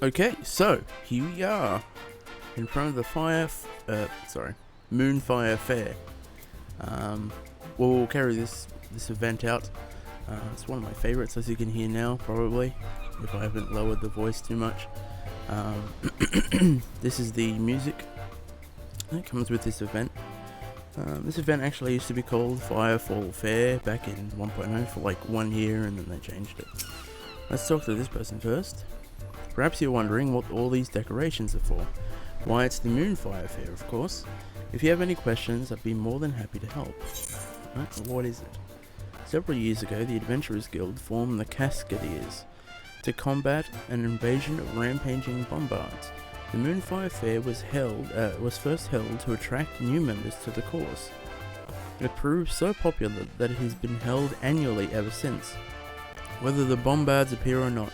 Okay, so here we are in front of the Moonfire Faire. We'll carry this event out. It's one of my favorites, as you can hear now, probably, if I haven't lowered the voice too much. This is the music that comes with this event. This event actually used to be called Firefall Faire back in 1.0 for like 1 year, and then they changed it. Let's talk to this person first. Perhaps you're wondering what all these decorations are for. Why, it's the Moonfire Faire, of course. If you have any questions, I'd be more than happy to help. Right, what is it? Several years ago, the Adventurers Guild formed the Cascadiers to combat an invasion of rampaging bombards. The Moonfire Faire was first held to attract new members to the cause. It proved so popular that it has been held annually ever since, whether the bombards appear or not.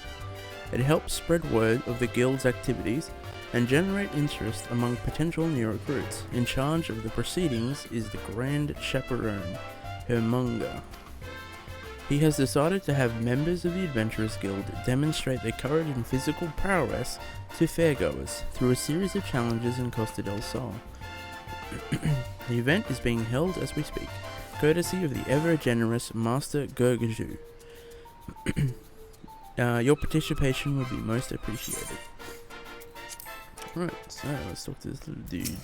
It helps spread word of the guild's activities and generate interest among potential new recruits. In charge of the proceedings is the Grand Chaperone, Hemunga. He has decided to have members of the Adventurers Guild demonstrate their courage and physical prowess to fairgoers through a series of challenges in Costa del Sol. The event is being held as we speak, courtesy of the ever-generous Master Gurgaju. Your participation would be most appreciated. Right, so let's talk to this little dude.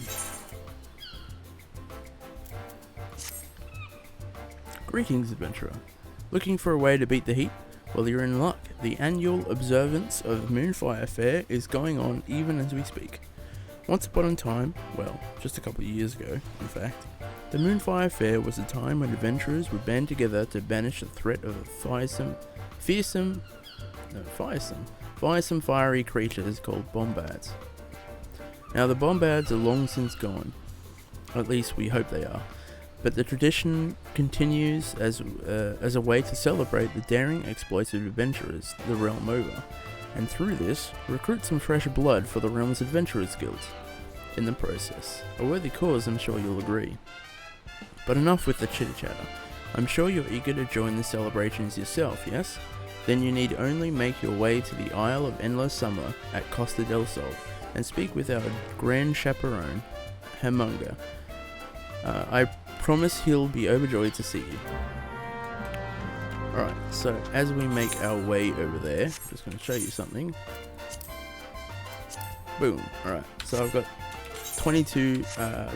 Greetings, adventurer. Looking for a way to beat the heat? Well, you're in luck. The annual observance of Moonfire Faire is going on even as we speak. Once upon a time, well, just a couple of years ago, in fact, the Moonfire Faire was a time when adventurers would band together to banish the threat of fearsome fiery creatures called bombards. Now, the bombards are long since gone. At least we hope they are. But the tradition continues as a way to celebrate the daring exploits of adventurers the realm over, and through this, recruit some fresh blood for the realm's Adventurers Guild. In the process, a worthy cause, I'm sure you'll agree. But enough with the chitter-chatter. I'm sure you're eager to join the celebrations yourself, yes? Then you need only make your way to the Isle of Endless Summer at Costa del Sol, and speak with our Grand Chaperone, Hemunga. I promise he'll be overjoyed to see you. Alright, so as we make our way over there, I'm just going to show you something. Boom. Alright, so I've got 22,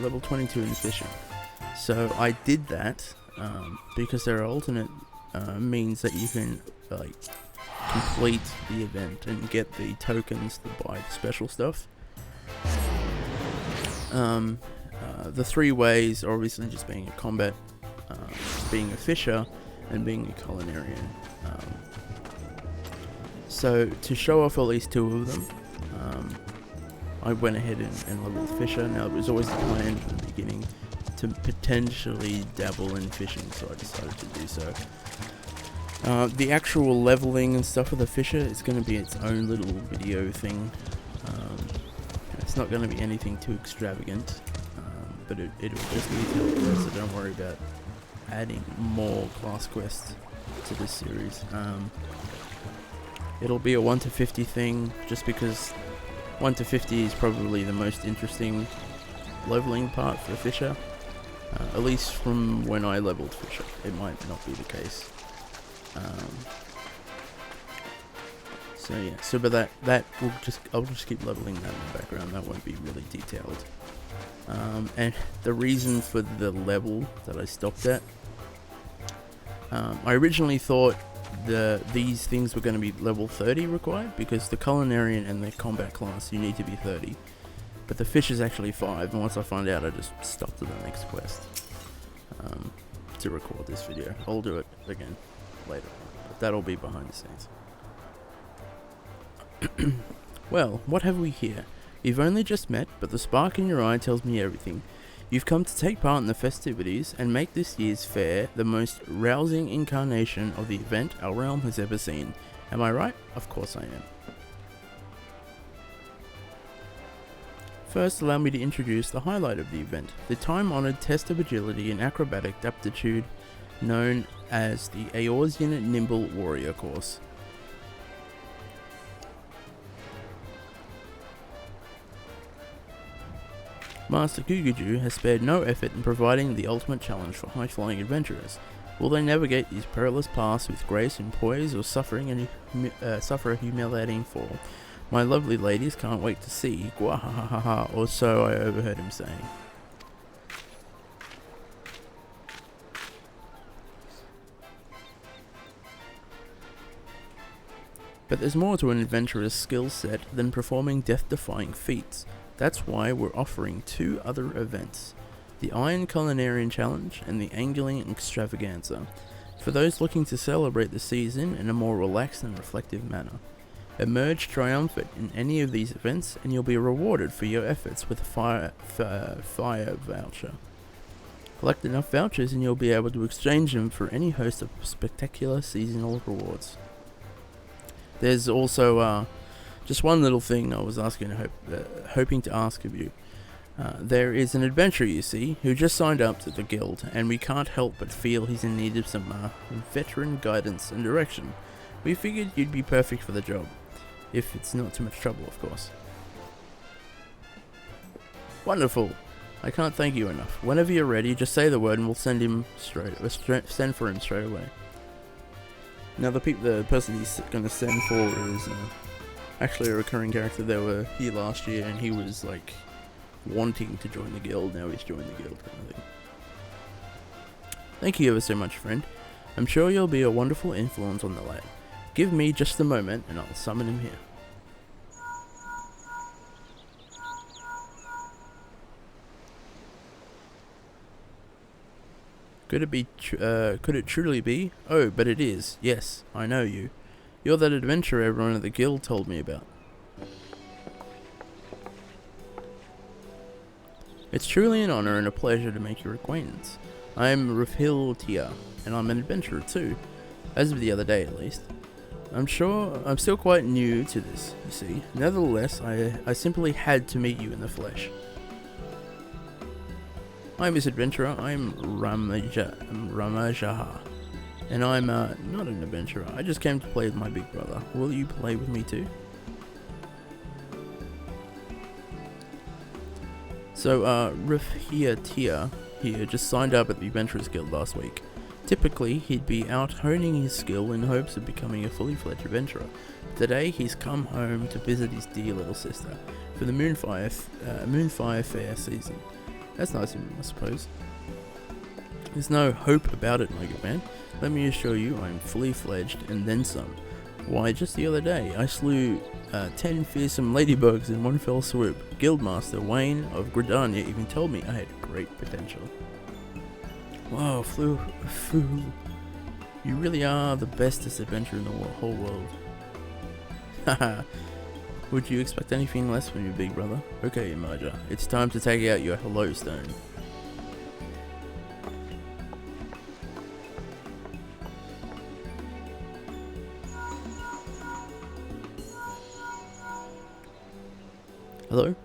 level 22 in fishing. So I did that because there are alternate means that you can like complete the event and get the tokens to buy the special stuff. The three ways are obviously just being a combat, being a fisher, and being a culinarian. So to show off at least two of them, I went ahead and leveled fisher. Now, it was always the plan from the beginning to potentially dabble in fishing, so I decided to do so. The actual leveling and stuff of the fisher is going to be its own little video thing. It's not going to be anything too extravagant. But it'll just be detailed, so don't worry about adding more class quests to this series. It'll be a 1 to 50 thing, just because 1 to 50 is probably the most interesting leveling part for Fisher. At least from when I leveled Fisher. It might not be the case. So yeah, so but that will I'll just keep leveling that in the background. That won't be really detailed. And the reason for the level that I stopped at, I originally thought these things were going to be level 30 required, because the culinarian and the combat class you need to be 30, but the fish is actually 5, and once I find out I just stopped at the next quest to record this video. I'll do it again later, but that'll be behind the scenes. Well, what have we here? You've only just met, but the spark in your eye tells me everything. You've come to take part in the festivities and make this year's fair the most rousing incarnation of the event our realm has ever seen. Am I right? Of course I am. First, allow me to introduce the highlight of the event, the time-honoured test of agility and acrobatic aptitude known as the Eorzean Nimble Warrior course. Master Gugaju has spared no effort in providing the ultimate challenge for high-flying adventurers. Will they navigate these perilous paths with grace and poise, or suffer a humiliating fall? My lovely ladies can't wait to see. Gwahahaha, or so I overheard him saying. But there's more to an adventurer's skill set than performing death-defying feats. That's why we're offering 2 other events. The Iron Culinarian Challenge and the Angling Extravaganza, for those looking to celebrate the season in a more relaxed and reflective manner. Emerge triumphant in any of these events and you'll be rewarded for your efforts with a fire voucher. Collect enough vouchers and you'll be able to exchange them for any host of spectacular seasonal rewards. There's also just one little thing I was hoping to ask of you. There is an adventurer, you see, who just signed up to the guild, and we can't help but feel he's in need of some veteran guidance and direction. We figured you'd be perfect for the job, if it's not too much trouble, of course. Wonderful! I can't thank you enough. Whenever you're ready, just say the word and we'll send for him straight away. Now the person he's going to send for is actually a recurring character. They were here last year and he was like wanting to join the guild. Now he's joined the guild kind of thing. Thank you ever so much, friend. I'm sure you'll be a wonderful influence on the lad. Give me just a moment and I'll summon him here. Could it truly be? Oh, but it is. Yes, I know you. You're that adventurer everyone at the guild told me about. It's truly an honor and a pleasure to make your acquaintance. I'm Rafil, and I'm an adventurer too, as of the other day at least. I'm still quite new to this, you see. Nevertheless, I simply had to meet you in the flesh. Hi, Miss Adventurer. I'm Ramajaha, and I'm not an adventurer. I just came to play with my big brother. Will you play with me too? So, Rafia here just signed up at the Adventurers Guild last week. Typically, he'd be out honing his skill in hopes of becoming a fully fledged adventurer. Today, he's come home to visit his dear little sister for the Moonfire Faire season. That's nice of him, I suppose. There's no hope about it, my good man. Let me assure you, I'm fully fledged and then some. Why, just the other day, I slew 10 fearsome ladybugs in one fell swoop. Guildmaster Wayne of Gridania even told me I had great potential. Wow, fool. You really are the bestest adventurer in the whole world. Haha. Would you expect anything less from your big brother? Okay, Imaja, it's time to take out your hello stone.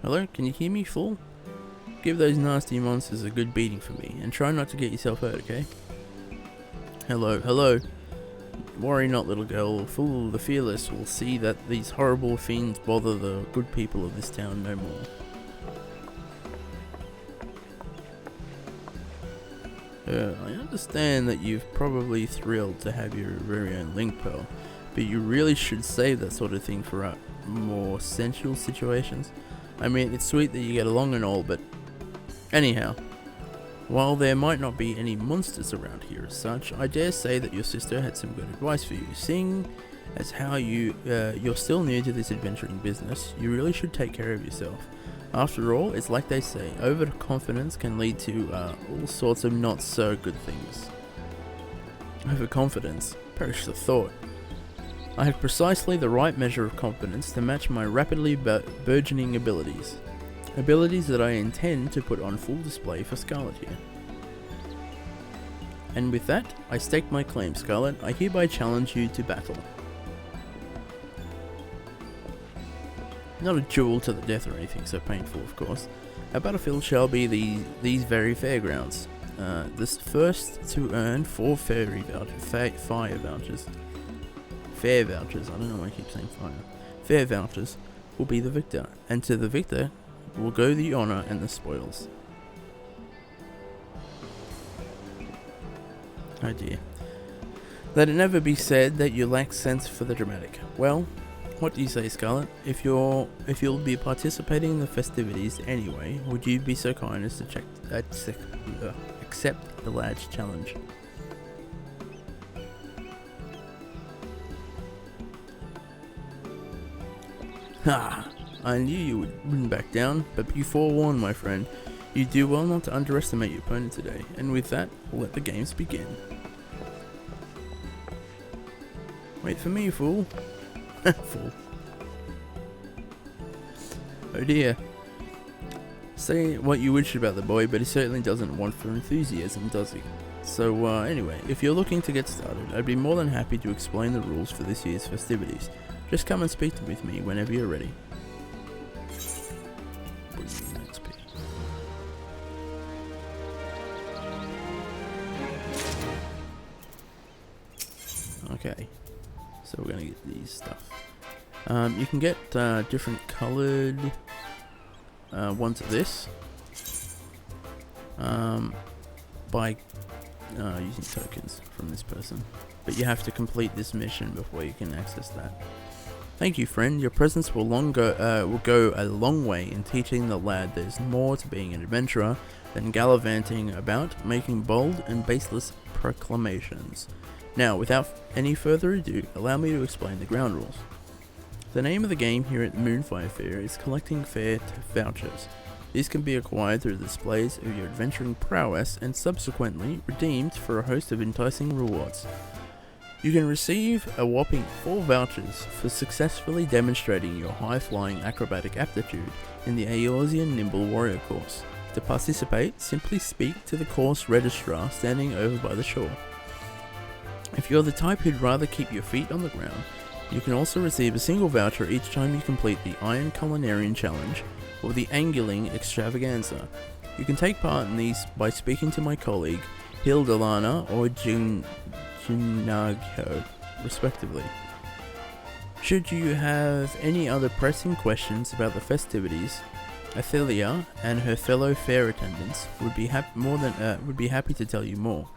Hello, can you hear me, fool? Give those nasty monsters a good beating for me, and try not to get yourself hurt, okay? Hello. Worry not, little girl. Fool the fearless will see that these horrible fiends bother the good people of this town no more. I understand that you've probably thrilled to have your very own link pearl, but you really should save that sort of thing for more sensual situations. I mean, it's sweet that you get along and all, but anyhow. While there might not be any monsters around here as such, I dare say that your sister had some good advice for you. Seeing as how you're still new to this adventuring business, you really should take care of yourself. After all, it's like they say, overconfidence can lead to all sorts of not so good things. Overconfidence? Perish the thought. I have precisely the right measure of confidence to match my rapidly burgeoning abilities. Abilities that I intend to put on full display for Scarlett here. And with that, I stake my claim, Scarlett. I hereby challenge you to battle. Not a duel to the death or anything so painful, of course. Our battlefield shall be these very fairgrounds. This first to earn 4 fire vouchers. Fair vouchers, I don't know why I keep saying fire. Fair vouchers will be the victor, and to the victor will go the honor and the spoils. Oh dear. Let it never be said that you lack sense for the dramatic. Well, what do you say, Scarlett? If you'll be participating in the festivities anyway, would you be so kind as to accept the lad's challenge? Ha! I knew you wouldn't back down, but be forewarned, my friend. You do well not to underestimate your opponent today, and with that, we'll let the games begin. Wait for me, fool. Fool. Oh dear. Say what you wish about the boy, but he certainly doesn't want for enthusiasm, does he? So anyway, if you're looking to get started, I'd be more than happy to explain the rules for this year's festivities. Just come and speak with me whenever you're ready. Okay, so we're gonna get these stuff. You can get different coloured ones of this by using tokens from this person, but you have to complete this mission before you can access that. Thank you, friend. Your presence will go a long way in teaching the lad there's more to being an adventurer than gallivanting about, making bold and baseless proclamations. Now, without any further ado, allow me to explain the ground rules. The name of the game here at Moonfire Faire is collecting Faire vouchers. These can be acquired through displays of your adventuring prowess and subsequently redeemed for a host of enticing rewards. You can receive a whopping 4 vouchers for successfully demonstrating your high-flying acrobatic aptitude in the Eorzean Nimble Warrior course. To participate, simply speak to the course registrar standing over by the shore. If you're the type who'd rather keep your feet on the ground, you can also receive a single voucher each time you complete the Iron Culinarian Challenge or the Angling Extravaganza. You can take part in these by speaking to my colleague Hildalana or Junagho, respectively. Should you have any other pressing questions about the festivities, Athelia and her fellow fair attendants would be happy to tell you more.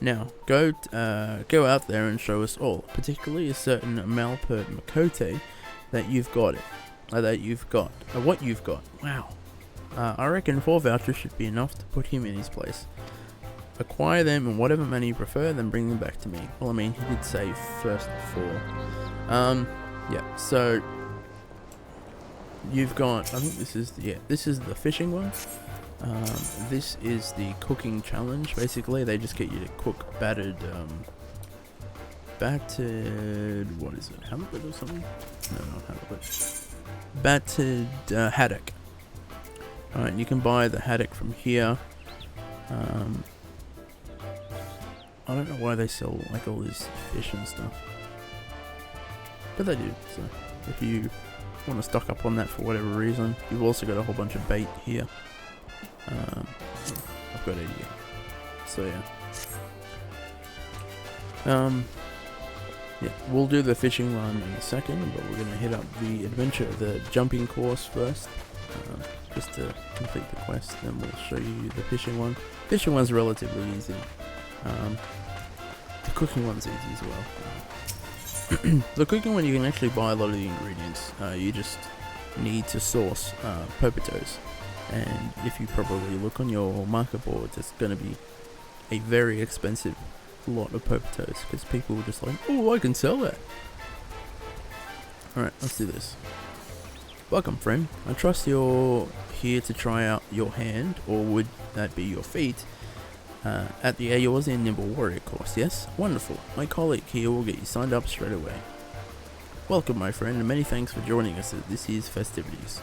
Now, go out there and show us all, particularly a certain Malpert Makote, what you've got. Wow. I reckon 4 vouchers should be enough to put him in his place. Acquire them in whatever manner you prefer, then bring them back to me. Well, I mean, he did say first 4. Yeah, so you've got, I think this is the fishing one. This is the cooking challenge. Basically, they just get you to cook battered, what is it, halibut or something? No, not halibut. Battered haddock. Alright, you can buy the haddock from here. I don't know why they sell like all this fish and stuff, but they do. So if you want to stock up on that for whatever reason, you've also got a whole bunch of bait here. I've got 80. So yeah. Yeah, we'll do the fishing run in a second, but we're going to hit up the jumping course first, just to complete the quest. Then we'll show you the fishing one. Fishing one's relatively easy. The cooking one's easy as well. The cooking one, you can actually buy a lot of the ingredients. You just need to source potatoes. And if you probably look on your market boards, it's going to be a very expensive lot of potatoes, because people were just like, oh, I can sell that. Alright, let's do this. Welcome, friend. I trust you're here to try out your hand, or would that be your feet, at the Eorzean Nimble Warrior course, yes? Wonderful. My colleague here will get you signed up straight away. Welcome, my friend, and many thanks for joining us at this year's festivities.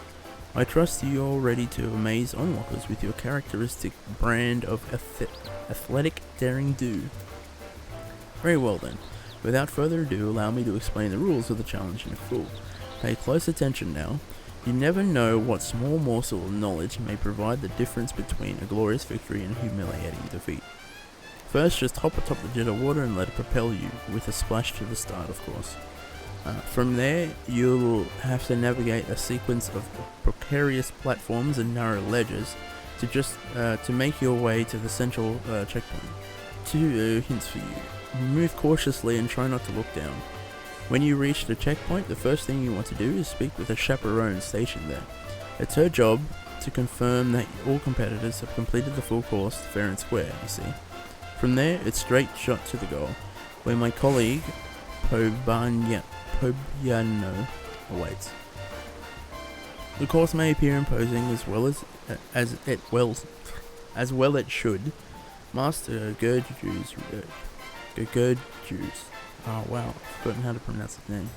I trust you're ready to amaze onlookers with your characteristic brand of athletic daring-do. Very well then, without further ado, allow me to explain the rules of the challenge in full. Pay close attention now. You never know what small morsel of knowledge may provide the difference between a glorious victory and a humiliating defeat. First, just hop atop the jet of water and let it propel you, with a splash to the start, of course. From there, you'll have to navigate a sequence of precarious platforms and narrow ledges to make your way to the central checkpoint. 2 hints for you. Move cautiously and try not to look down. When you reach the checkpoint, the first thing you want to do is speak with a chaperone stationed there. It's her job to confirm that all competitors have completed the full course fair and square, you see. From there, it's straight shot to the goal, where my colleague Pobiano awaits. The course may appear imposing as well it should. Master Gurju's oh wow, I've forgotten how to pronounce his name.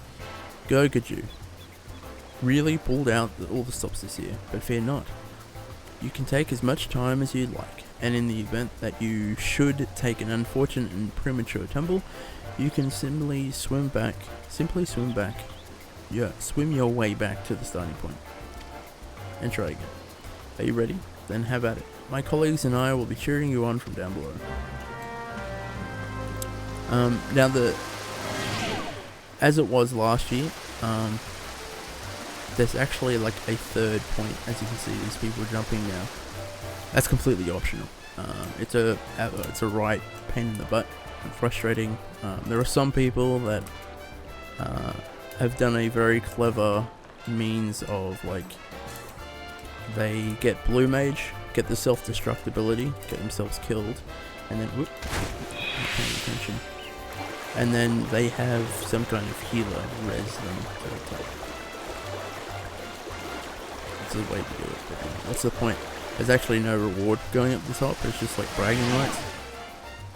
Gurguju really pulled out all the stops this year, but fear not. You can take as much time as you'd like, and in the event that you should take an unfortunate and premature tumble, you can simply swim your way back to the starting point. And try again. Are you ready? Then have at it. My colleagues and I will be cheering you on from down below. Now as it was last year, there's actually like a third point. As you can see, there's people jumping now. That's completely optional. It's a right pain in the butt and frustrating. There are some people that have done a very clever means of, like, they get blue mage, get the self-destructibility, get themselves killed, and then whoop, not paying attention. And then they have some kind of healer res them to the top. It's a way to do it, but what's the point? There's actually no reward for going up the top, it's just like bragging rights.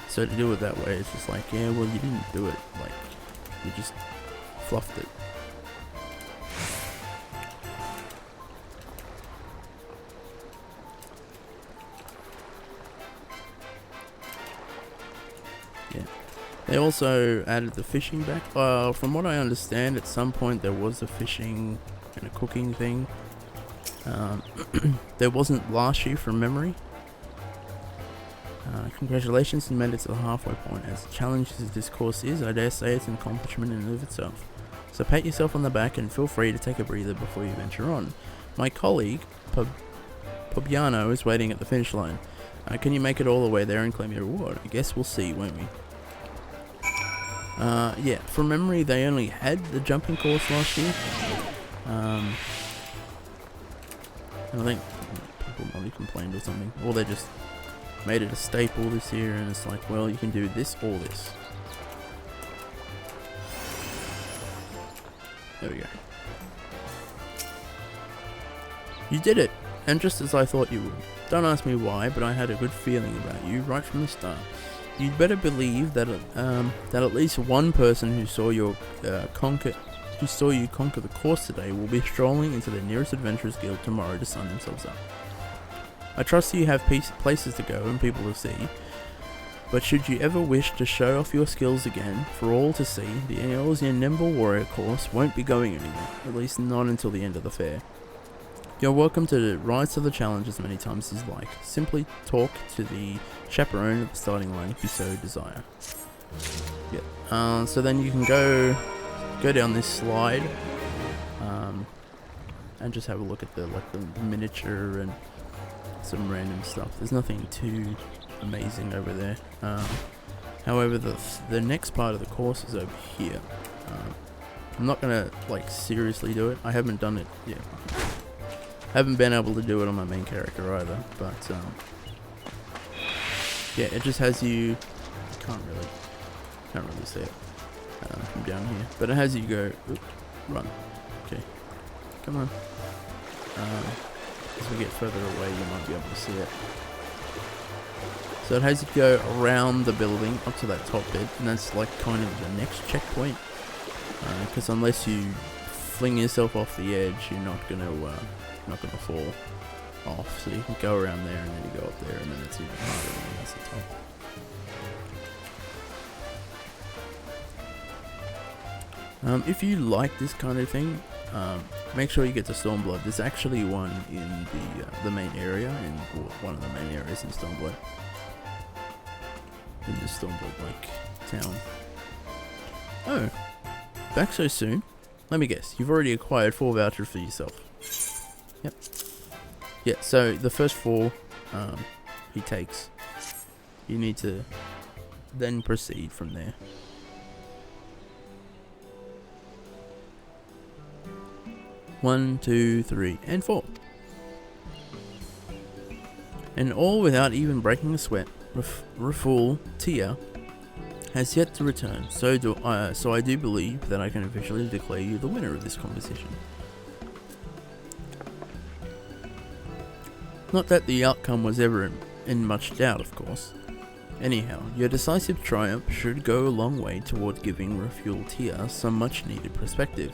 So to do it that way, it's just like, yeah, well, you didn't do it, like, you just fluffed it. Yeah. They also added the fishing back. From what I understand, at some point there was a fishing and a cooking thing. There wasn't last year from memory. Congratulations, you made it to the halfway point. As challenging as this course is, I dare say it's an accomplishment in and of itself. So pat yourself on the back and feel free to take a breather before you venture on. My colleague, Pobiano, is waiting at the finish line. Can you make it all the way there and claim your reward? I guess we'll see, won't we? Yeah, from memory they only had the jumping course last year. And I think people probably complained or something. Or they just made it a staple this year and it's like, well, you can do this or this. There we go. You did it! And just as I thought you would. Don't ask me why, but I had a good feeling about you right from the start. You'd better believe that at least one person who saw you conquer the course today will be strolling into the nearest Adventurers Guild tomorrow to sign themselves up. I trust you have places to go and people to see, but should you ever wish to show off your skills again for all to see, the Eorzean Nimble Warrior course won't be going anywhere, at least not until the end of the fair. You're welcome to rise to the challenge as many times as you like. Simply talk to the chaperone at the starting line if you so desire. Yep. So then you can go down this slide, and just have a look at the miniature and some random stuff. There's nothing too amazing over there. However, the next part of the course is over here. I'm not gonna like seriously do it. I haven't done it yet. Haven't been able to do it on my main character either, but yeah, it just has you. Can't really see it from down here, but it has you go. Oops, run. Okay, come on. As we get further away, you might be able to see it. So it has you go around the building up to that top bit, and that's like kind of the next checkpoint. Because unless you fling yourself off the edge, you're not gonna fall off. So you can go around there, and then you go up there, and then it's even harder when that's the top. If you like this kind of thing, make sure you get to Stormblood. There's actually one in the main area, one of the main areas in Stormblood. In the Stormblood like town. Oh, Back so soon? Let me guess, you've already acquired 4 vouchers for yourself. Yep. Yeah, so the first 4 he takes. You need to then proceed from there. One, 2, 3, and 4. And all without even breaking a sweat. Raful Tia has yet to return, so I do believe that I can officially declare you the winner of this competition. Not that the outcome was ever in much doubt, of course. Anyhow, your decisive triumph should go a long way toward giving Raful Tia some much needed perspective.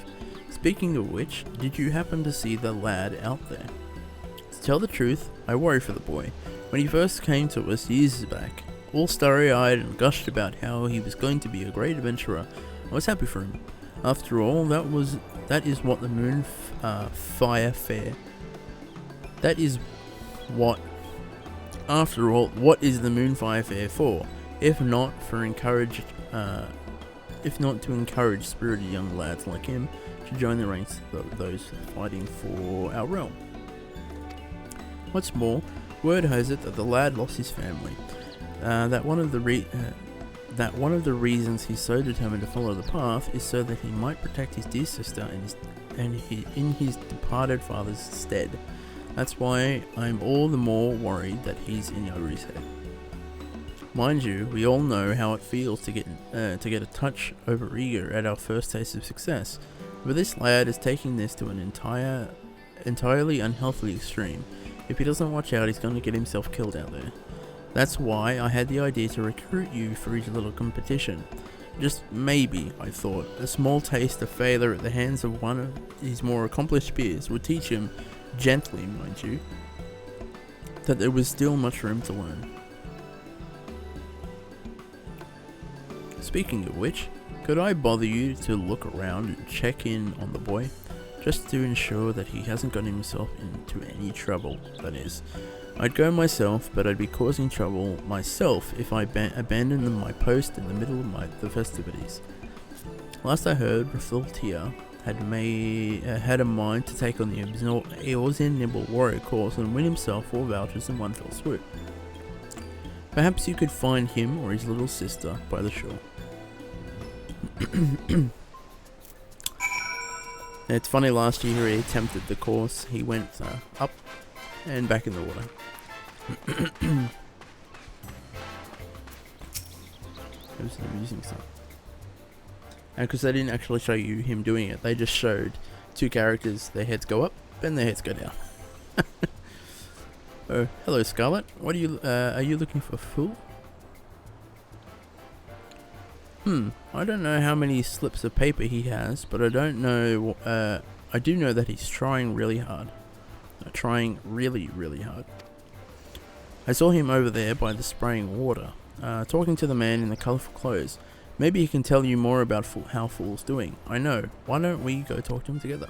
Speaking of which, did you happen to see the lad out there? To tell the truth, I worry for the boy. When he first came to us years back, all starry-eyed and gushed about how he was going to be a great adventurer, I was happy for him. After all, that is what the Moonfire Faire. After all, what is the Moonfire Faire for? If not to encourage spirited young lads like him to join the ranks of those fighting for our realm. What's more, word has it that the lad lost his family. That one of the reasons he's so determined to follow the path is so that he might protect his dear sister in his departed father's stead. That's why I'm all the more worried that he's in Eorzea. Mind you, we all know how it feels to get a touch over eager at our first taste of success, but this lad is taking this to an entirely unhealthy extreme. If he doesn't watch out, he's going to get himself killed out there. That's why I had the idea to recruit you for each little competition. Just maybe, I thought, a small taste of failure at the hands of one of his more accomplished peers would teach him, gently mind you, that there was still much room to learn. Speaking of which, could I bother you to look around and check in on the boy? Just to ensure that he hasn't gotten himself into any trouble, that is. I'd go myself, but I'd be causing trouble myself if I abandoned my post in the middle of the festivities. Last I heard, Raful Tia had a mind to take on the Eorzean Nimble Warrior course and win himself 4 vouchers in one fell swoop. Perhaps you could find him or his little sister by the shore. It's funny, last year he attempted the course, he went up and back in the water. It was an amusing stuff. And because they didn't actually show you him doing it, they just showed 2 characters, their heads go up and their heads go down. Oh, hello Scarlett, what are you looking for, fool? I don't know how many slips of paper he has, but I don't know, I do know that he's trying really hard. Trying really, really hard. I saw him over there by the spraying water, talking to the man in the colourful clothes. Maybe he can tell you more about how Fool's doing. I know. Why don't we go talk to him together?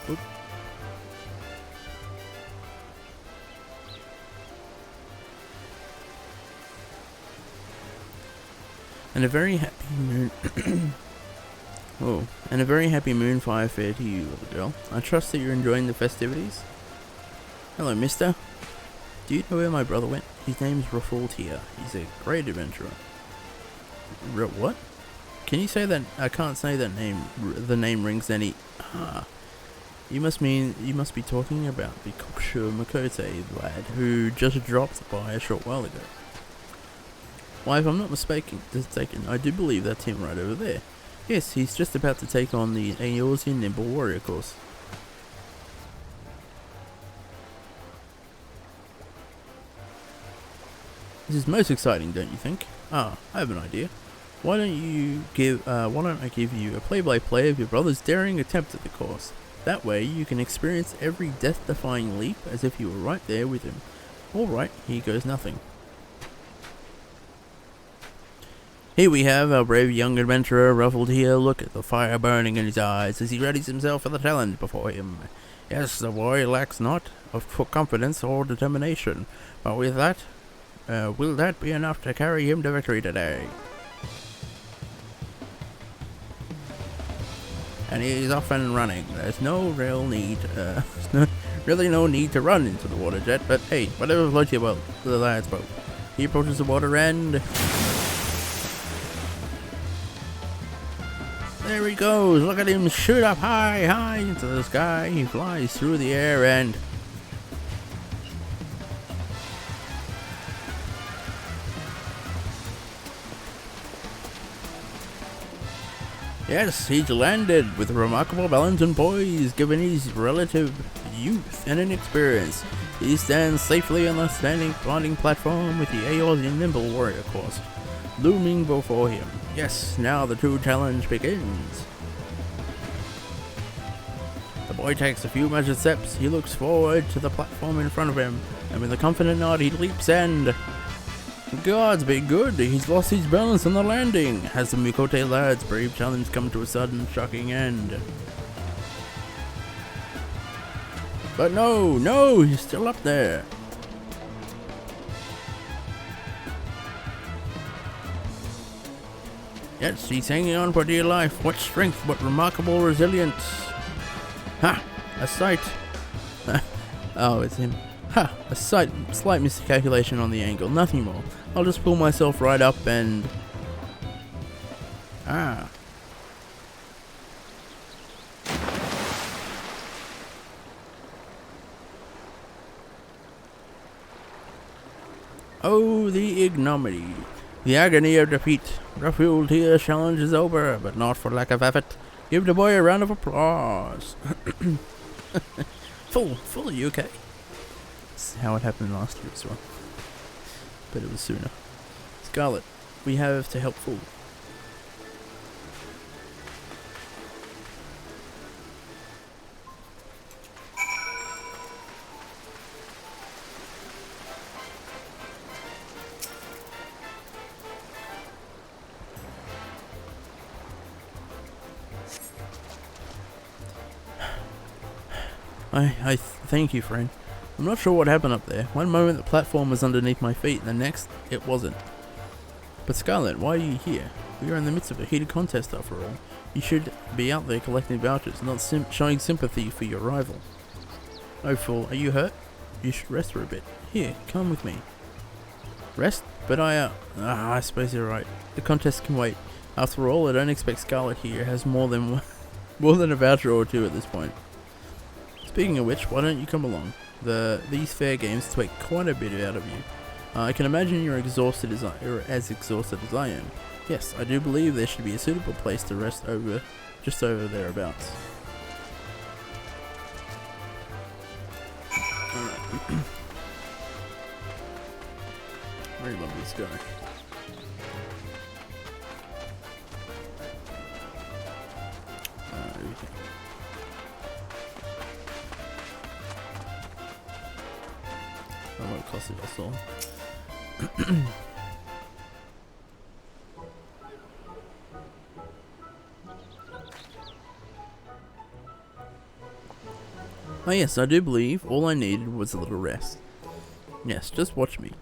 Oop. And a very happy moon. Oh, and a very happy Moonfire Faire to you, little girl. I trust that you're enjoying the festivities. Hello, mister. Do you know where my brother went? His name's Raful Tia. He's a great adventurer. What? Can you say that? I can't say that name. The name rings any. You must be talking about the cocksure Makote lad who just dropped by a short while ago. Why, if I'm not mistaken, I do believe that's him right over there. Yes, he's just about to take on the Eorzean Nimble Warrior course. This is most exciting, don't you think? I have an idea. Why don't I give you a play-by-play of your brother's daring attempt at the course? That way, you can experience every death-defying leap as if you were right there with him. Alright, here goes nothing. Here we have our brave young adventurer ruffled here. Look at the fire burning in his eyes as he readies himself for the challenge before him. Yes, the boy lacks not for confidence or determination, but with that, will that be enough to carry him to victory today? And he's off and running. There's no real need, really no need to run into the water jet, but hey, whatever floats your boat, the lad's boat. He approaches the water and... there he goes, look at him shoot up high into the sky. He flies through the air and... yes, he's landed with remarkable balance and poise, given his relative youth and inexperience. He stands safely on the landing platform with the Eorzean Nimble Warrior course looming before him. Yes, now the true challenge begins. The boy takes a few measured steps. He looks forward to the platform in front of him, and with a confident nod he leaps and... Gods be good, he's lost his balance on the landing. Has the Mukote lad's brave challenge come to a sudden, shocking end? But no, he's still up there. Yes, he's hanging on for dear life. What strength, what remarkable resilience. Ha! A sight. Oh, it's him. Ha! A slight miscalculation on the angle, nothing more. I'll just pull myself right up and... ah. Oh, the ignominy. The agony of defeat. Ruffled here, challenge is over, but not for lack of effort. Give the boy a round of applause. Full, are you okay? That's how it happened last year as well. But it was sooner. Scarlett, we have to help Full. I thank you, friend. I'm not sure what happened up there. One moment the platform was underneath my feet, and the next, it wasn't. But Scarlett, why are you here? We are in the midst of a heated contest after all. You should be out there collecting vouchers, not showing sympathy for your rival. Oh, Fool, are you hurt? You should rest for a bit. Here, come with me. Rest? But I suppose you're right. The contest can wait. After all, I don't expect Scarlett here has more than a voucher or two at this point. Speaking of which, why don't you come along? These fair games take quite a bit out of you. I can imagine you're as exhausted as I am. Yes, I do believe there should be a suitable place to rest just over thereabouts. Alright. Very lovely this guy. Okay. I won't cost it us all. Oh yes, I do believe all I needed was a little rest. Yes, just watch me.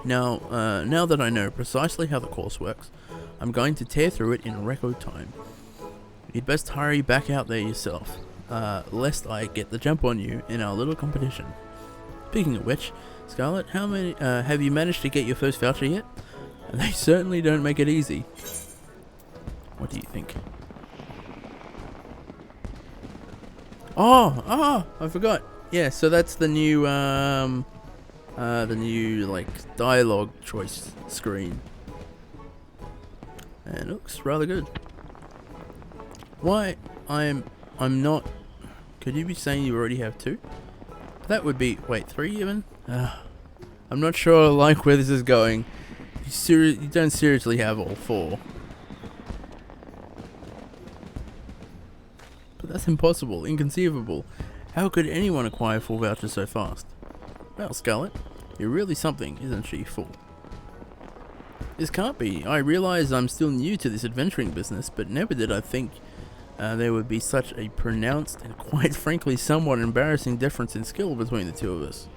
Now that I know precisely how the course works, I'm going to tear through it in record time. You'd best hurry back out there yourself, lest I get the jump on you in our little competition. Speaking of which, Scarlett, how many have you managed to get your first voucher yet? They certainly don't make it easy. What do you think? Oh, I forgot. Yeah, so that's the new like dialogue choice screen, and it looks rather good. Why I'm not. Could you be saying you already have two? That would be wait 3 even. I'm not sure I like where this is going. You don't seriously have all 4. But that's impossible, inconceivable. How could anyone acquire 4 vouchers so fast? Well, Scarlett, you're really something, isn't she, Fool? This can't be. I realize I'm still new to this adventuring business, but never did I think there would be such a pronounced and quite frankly somewhat embarrassing difference in skill between the two of us.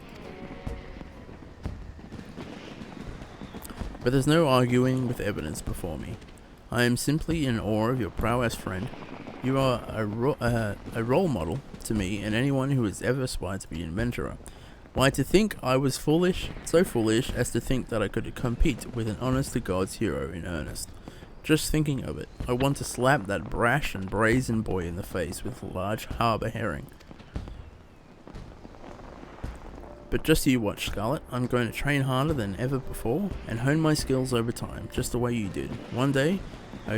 But there's no arguing with evidence before me. I am simply in awe of your prowess, friend. You are a role model to me and anyone who has ever aspired to be an adventurer. Why, to think I was so foolish as to think that I could compete with an honest-to-God's hero in earnest. Just thinking of it, I want to slap that brash and brazen boy in the face with a large harbour herring. But just you watch, Scarlett. I'm going to train harder than ever before and hone my skills over time, just the way you did. One day, when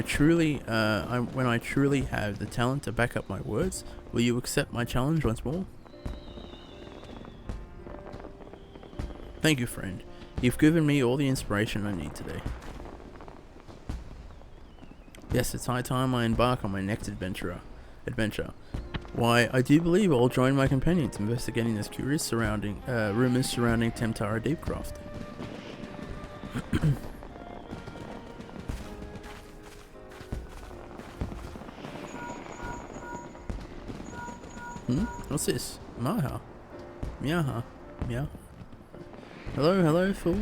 I truly have the talent to back up my words, will you accept my challenge once more? Thank you, friend. You've given me all the inspiration I need today. Yes, it's high time I embark on my next adventure. Why, I do believe I'll join my companions investigating this curious rumors surrounding Temtara Deepcraft. What's this? Maha? Miaha? Meow? Hello, fool?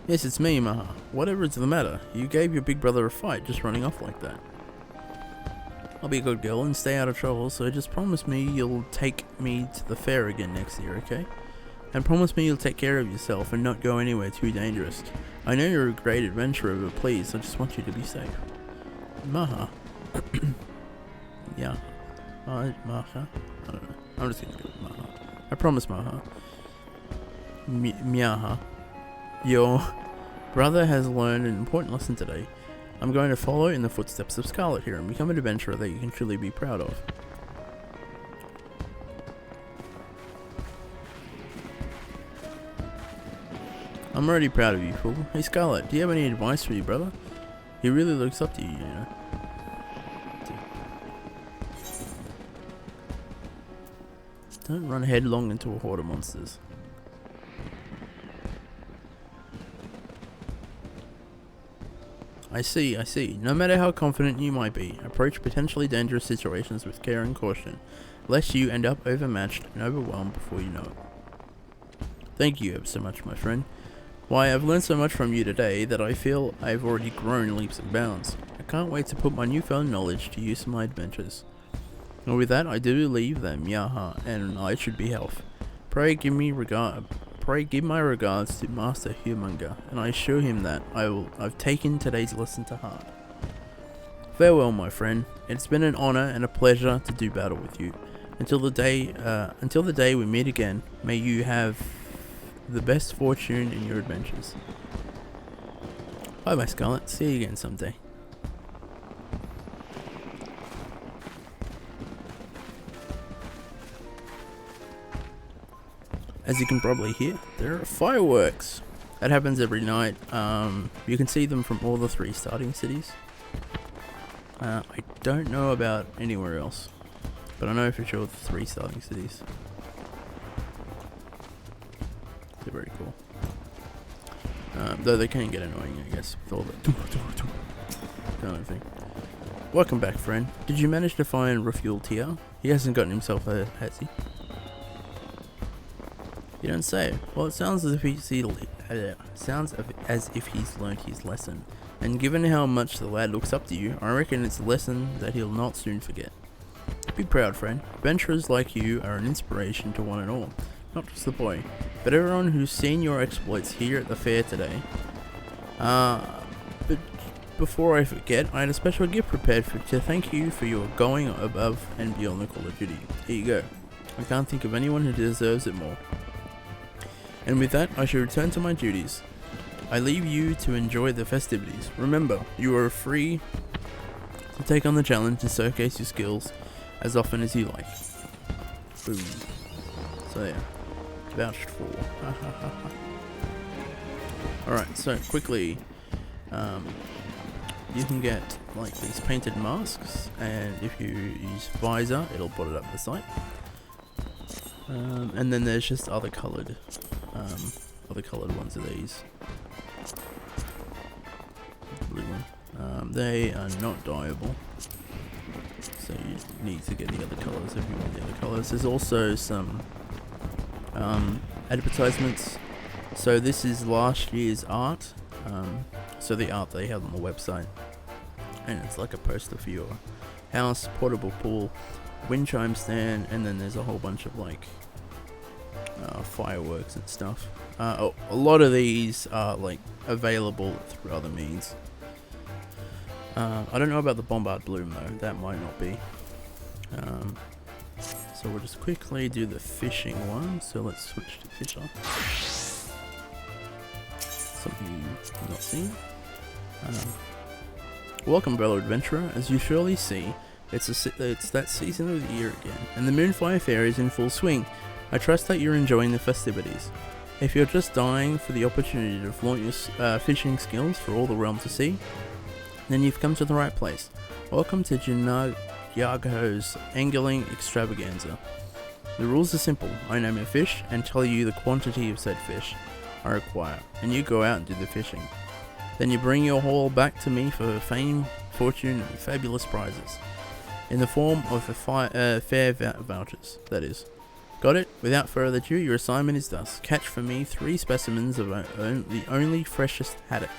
Yes, it's me, Maha. Whatever is the matter? You gave your big brother a fight just running off like that. I'll be a good girl and stay out of trouble, so just promise me you'll take me to the fair again next year, okay? And promise me you'll take care of yourself and not go anywhere too dangerous. I know you're a great adventurer, but please, I just want you to be safe. Maha. Yeah. Maha? I don't know. I'm just gonna go with Maha. I promise, Maha. Miaha. Your brother has learned an important lesson today. I'm going to follow in the footsteps of Scarlett here and become an adventurer that you can truly be proud of. I'm already proud of you, fool. Hey Scarlett, do you have any advice for your brother? He really looks up to you, you know. Don't run headlong into a horde of monsters. I see. No matter how confident you might be, approach potentially dangerous situations with care and caution, lest you end up overmatched and overwhelmed before you know it. Thank you ever so much, my friend. Why, I've learned so much from you today that I feel I've already grown leaps and bounds. I can't wait to put my newfound knowledge to use in my adventures. And with that, I do leave them, Yaha, and I should be health. Pray give my regards to Master Humunga, and I assure him that I've taken today's lesson to heart. Farewell, my friend. It's been an honor and a pleasure to do battle with you. Until the day we meet again, may you have the best fortune in your adventures. Bye bye, Scarlett. See you again someday. As you can probably hear, there are fireworks. That happens every night. You can see them from all the 3 starting cities. I don't know about anywhere else, but I know for sure the 3 starting cities. They're very cool. Though they can get annoying, I guess, with all that kind of thing. Welcome back, friend. Did you manage to find Rafuel Tia? He hasn't gotten himself hurt, has he? You don't say. Well, it sounds as if he's learned his lesson. And given how much the lad looks up to you, I reckon it's a lesson that he'll not soon forget. Be proud, friend. Adventurers like you are an inspiration to one and all. Not just the boy, but everyone who's seen your exploits here at the fair today. But before I forget, I had a special gift prepared to thank you for your going above and beyond the call of duty. Here you go. I can't think of anyone who deserves it more. And with that, I shall return to my duties. I leave you to enjoy the festivities. Remember, you are free to take on the challenge and showcase your skills as often as you like. Boom. So yeah, vouched for. Alright, so quickly, you can get like these painted masks, and if you use visor, it'll put it up the site. And then there's just other coloured ones of these. They are not dyeable. So you need to get the other colours if you want the other colours. There's also some advertisements. So this is last year's art. So the art they have on the website. And it's like a poster for your house, portable pool, wind chime stand, and then there's a whole bunch of like fireworks and stuff. A lot of these are like available through other means. I don't know about the Bombard Bloom though, that might not be. So we'll just quickly do the fishing one. So let's switch to Fisher. Something you've not seen. Welcome, fellow adventurer. As you surely see, it's that season of the year again, and the Moonfire Faire is in full swing. I trust that you're enjoying the festivities. If you're just dying for the opportunity to flaunt your fishing skills for all the realm to see, then you've come to the right place. Welcome to Yago's angling extravaganza. The rules are simple. I name a fish and tell you the quantity of said fish I require, and you go out and do the fishing. Then you bring your haul back to me for fame, fortune, and fabulous prizes, in the form of fair vouchers, that is. Got it? Without further ado, your assignment is thus. Catch for me 3 specimens of the only freshest haddock.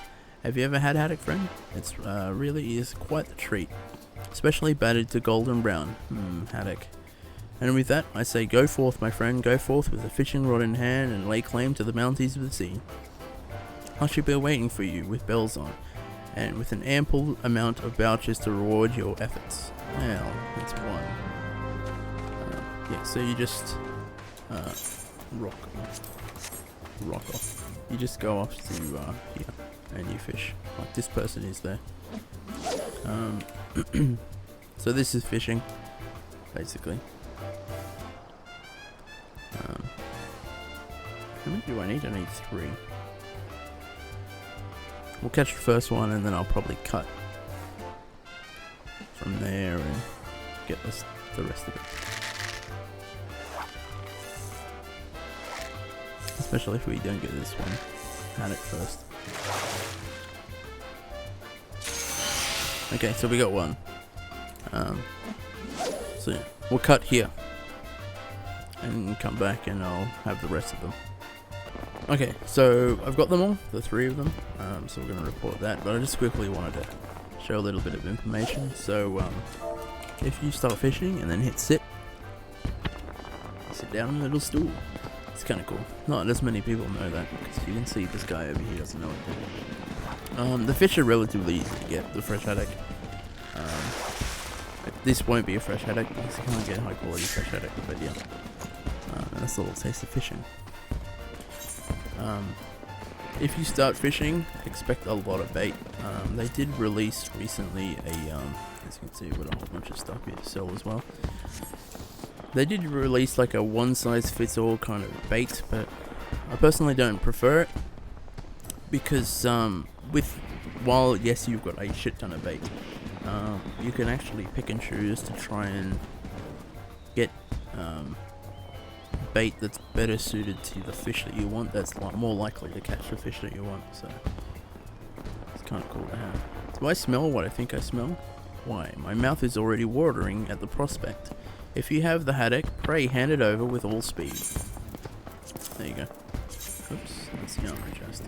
Have you ever had haddock, friend? It's really is quite the treat, especially battered to golden brown. Haddock. And with that, I say go forth, my friend, go forth with a fishing rod in hand and lay claim to the bounties of the sea. I shall be waiting for you with bells on, and with an ample amount of vouchers to reward your efforts. Well, that's one. Yeah, so you just rock off. You just go off to here, and you fish. Like this person is there. So this is fishing, basically. How many do I need? I need 3. We'll catch the first one, and then I'll probably cut from there and get the rest of it. Especially if we don't get this one haddock first. Okay, so we got one. So yeah, we'll cut here and come back, and I'll have the rest of them. Okay, so I've got them all, the 3 of them. So we're going to report that, but I just quickly wanted to show a little bit of information. So if you start fishing and then hit sit down on a little stool. It's kind of cool. Not as many people know that, because you can see this guy over here doesn't know it. The fish are relatively easy to get, the fresh haddock. This won't be a fresh haddock, because you can't get high quality fresh haddock, but yeah. That's a little taste of fishing. If you start fishing, expect a lot of bait. They did release recently a, as you can see, with a whole bunch of stuff here to sell as well. They did release like a one-size-fits-all kind of bait, but I personally don't prefer it, because while yes, you've got a shit ton of bait, you can actually pick and choose to try and get bait that's better suited to the fish that you want, that's more likely to catch the fish that you want. So it's kind of cool to have. Do I smell what I think I smell? Why, my mouth is already watering at the prospect. If you have the haddock, pray hand it over with all speed. There you go. Oops, that's the armory chest.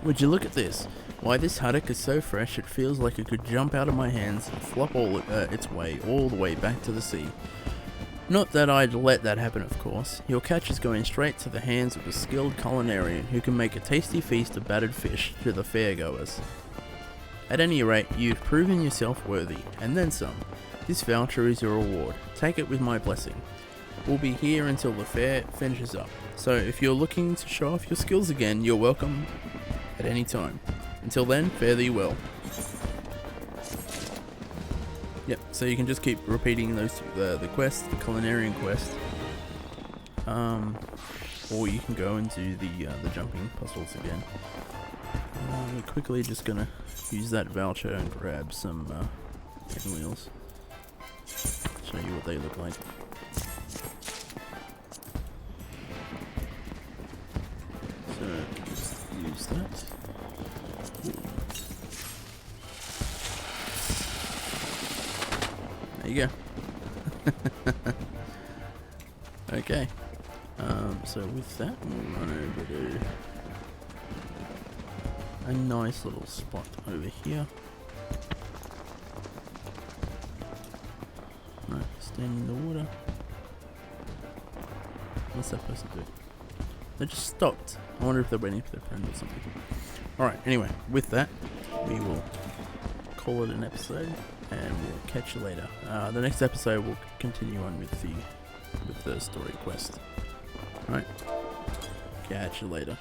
Would you look at this? Why, this haddock is so fresh it feels like it could jump out of my hands and flop its way all the way back to the sea. Not that I'd let that happen, of course. Your catch is going straight to the hands of a skilled culinarian who can make a tasty feast of battered fish to the fairgoers. At any rate, you've proven yourself worthy, and then some. This voucher is your reward. Take it with my blessing. We'll be here until the fair finishes up, so if you're looking to show off your skills again, you're welcome at any time. Until then, fare thee well. Yep, so you can just keep repeating those the quest, the culinarian quest, or you can go and do the jumping puzzles again. We're quickly just gonna use that voucher and grab some pinwheels. Show you what they look like. So just use that. There you go. Okay. So with that, we'll run over to a nice little spot over here. No, stand in the water. What's that person doing? They just stopped. I wonder if they're waiting for their friend or something. Alright, anyway, with that, we will call it an episode, and we'll catch you later. The next episode will continue on with the story quest. Alright, catch you later.